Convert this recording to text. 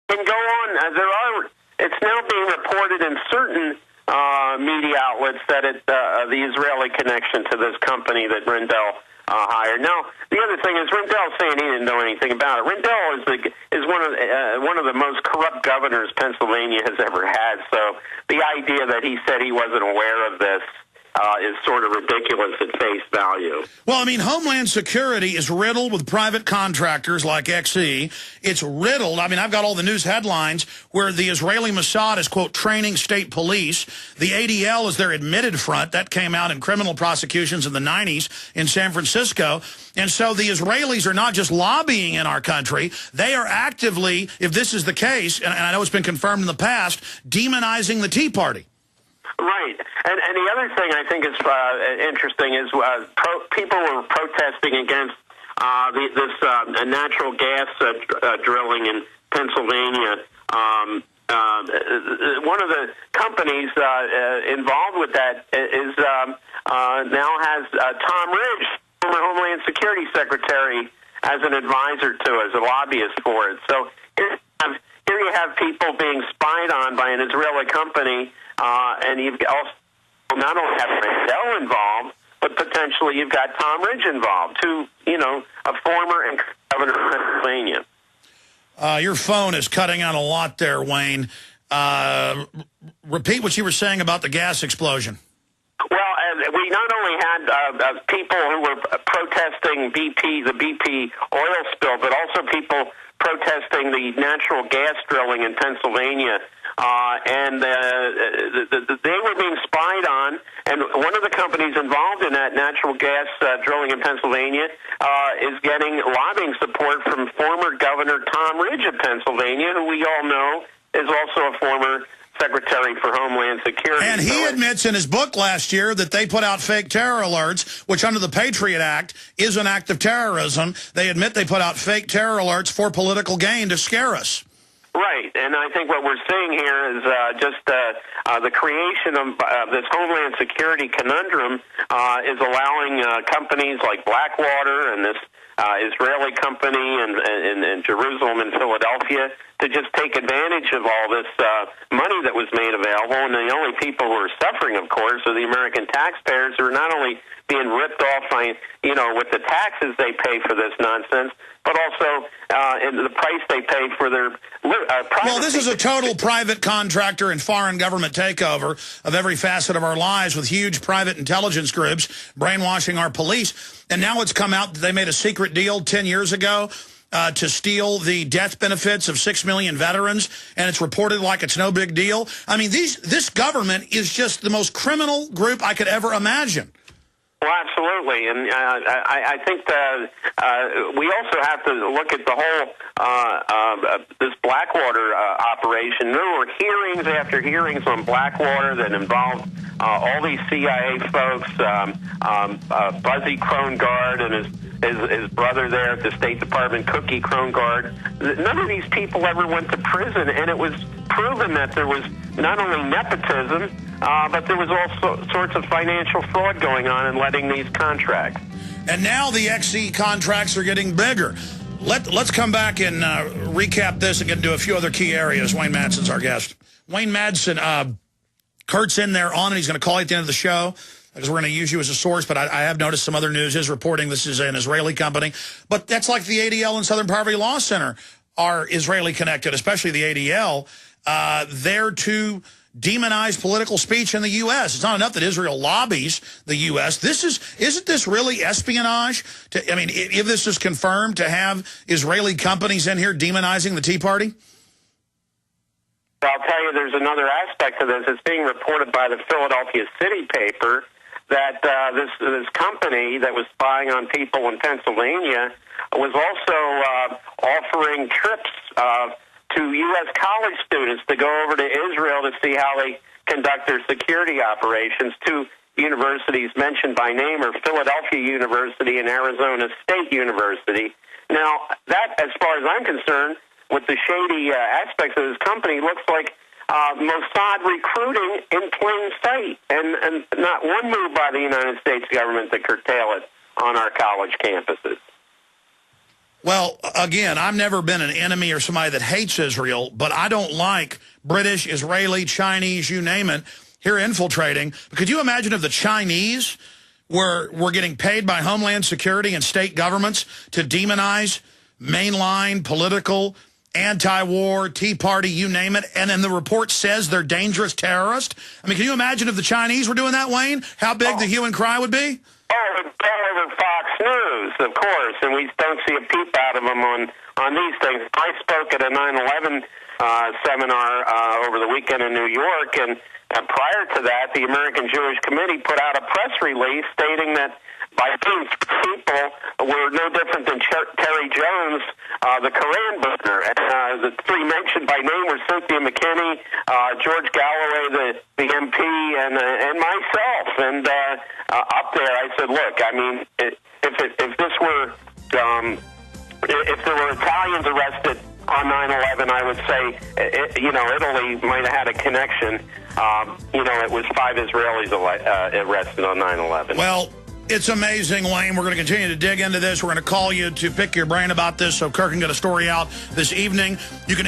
can go on. It's now being reported in certain media outlets that the Israeli connection to this company that Rendell hired. Now, the other thing is Rendell's saying he didn't know anything about it. Rendell is one of the most corrupt governors Pennsylvania has ever had. So the idea that he said he wasn't aware of this is sort of ridiculous at face value. Well, I mean, Homeland Security is riddled with private contractors like XE. It's riddled. I mean, I've got all the news headlines where the Israeli Mossad is, quote, training state police. The ADL is their admitted front. That came out in criminal prosecutions in the 90s in San Francisco. And so the Israelis are not just lobbying in our country. They are actively, if this is the case, and I know it's been confirmed in the past, demonizing the Tea Party. Right. And the other thing I think is interesting is people were protesting against this natural gas drilling in Pennsylvania. One of the companies involved with that is now has Tom Ridge, former Homeland Security Secretary, as an advisor to, as a lobbyist for it. So here you have people being spied on by an Israeli company. And you've also not only have Rendell involved, but potentially you've got Tom Ridge involved, who, a former governor of Pennsylvania. Your phone is cutting out a lot there, Wayne. Repeat what you were saying about the gas explosion. Well, we not only had people who were protesting the BP oil spill, but also people protesting the natural gas drilling in Pennsylvania. And they were being spied on, and one of the companies involved in that natural gas drilling in Pennsylvania is getting lobbying support from former Governor Tom Ridge of Pennsylvania, who we all know is also a former Secretary for Homeland Security. And he admits in his book last year that they put out fake terror alerts, which under the Patriot Act is an act of terrorism. They admit they put out fake terror alerts for political gain to scare us. Right, and I think what we're seeing here is just the creation of this Homeland Security conundrum is allowing companies like Blackwater and this Israeli company in Jerusalem and Philadelphia to just take advantage of all this money that was made available. And the only people who are suffering, of course, are the American taxpayers, who are not only being ripped off by, with the taxes they pay for this nonsense, but also in the price they pay for their privacy. Well, this is a total private contractor and foreign government takeover of every facet of our lives, with huge private intelligence groups brainwashing our police. And now it's come out that they made a secret deal 10 years ago to steal the death benefits of 6 million veterans, and it's reported like it's no big deal. I mean, this government is just the most criminal group I could ever imagine. Well, absolutely, and I think we also have to look at the whole this Blackwater operation. There were hearings after hearings on Blackwater that involved all these CIA folks, Buzzy Krongard and his brother there at the State Department, Cookie Krongard. None of these people ever went to prison, and it was proven that there was not only nepotism, but there was all sorts of financial fraud going on in letting these contracts. And now the XE contracts are getting bigger. Let's come back and recap this and get into a few other key areas. Wayne Madsen's our guest. Wayne Madsen, Kurt's in there on it. He's going to call you at the end of the show, because we're going to use you as a source, but I have noticed some other news is reporting this is an Israeli company. But that's like the ADL and Southern Poverty Law Center are Israeli connected, especially the ADL. They're to demonize political speech in the U.S. It's not enough that Israel lobbies the U.S. Isn't this really espionage? If this is confirmed, to have Israeli companies in here demonizing the Tea Party? I'll tell you, there's another aspect of this. It's being reported by the Philadelphia City paper that this company that was spying on people in Pennsylvania was also offering trips to U.S. college students to go over to Israel to see how they conduct their security operations. Two universities mentioned by name are Philadelphia University and Arizona State University. Now, that, as far as I'm concerned, with the shady aspects of this company, looks like Mossad recruiting in plain sight, and not one move by the United States government to curtail it on our college campuses. Well, again, I've never been an enemy or somebody that hates Israel, but I don't like British, Israeli, Chinese, you name it, here infiltrating. Could you imagine if the Chinese were getting paid by Homeland Security and state governments to demonize mainline political, anti-war, Tea Party, you name it, and then the report says they're dangerous terrorists? I mean, can you imagine if the Chinese were doing that, Wayne? How big the hue and cry would be? Oh, it's all over Fox News, of course, and we don't see a peep out of them on these things. I spoke at a 9/11 seminar over the weekend in New York, and prior to that, the American Jewish Committee put out a press release stating that by these people were no different than Terry Jones, the Koran burner. And the three mentioned by name were Cynthia McKinney, George Galloway, the MP, and myself. And up there, I said, look, I mean, if this were, if there were Italians arrested on 9/11, I would say, Italy might have had a connection. It was 5 Israelis arrested on 9/11. Well, it's amazing, Wayne. We're going to continue to dig into this. We're going to call you to pick your brain about this so Kirk can get a story out this evening. You can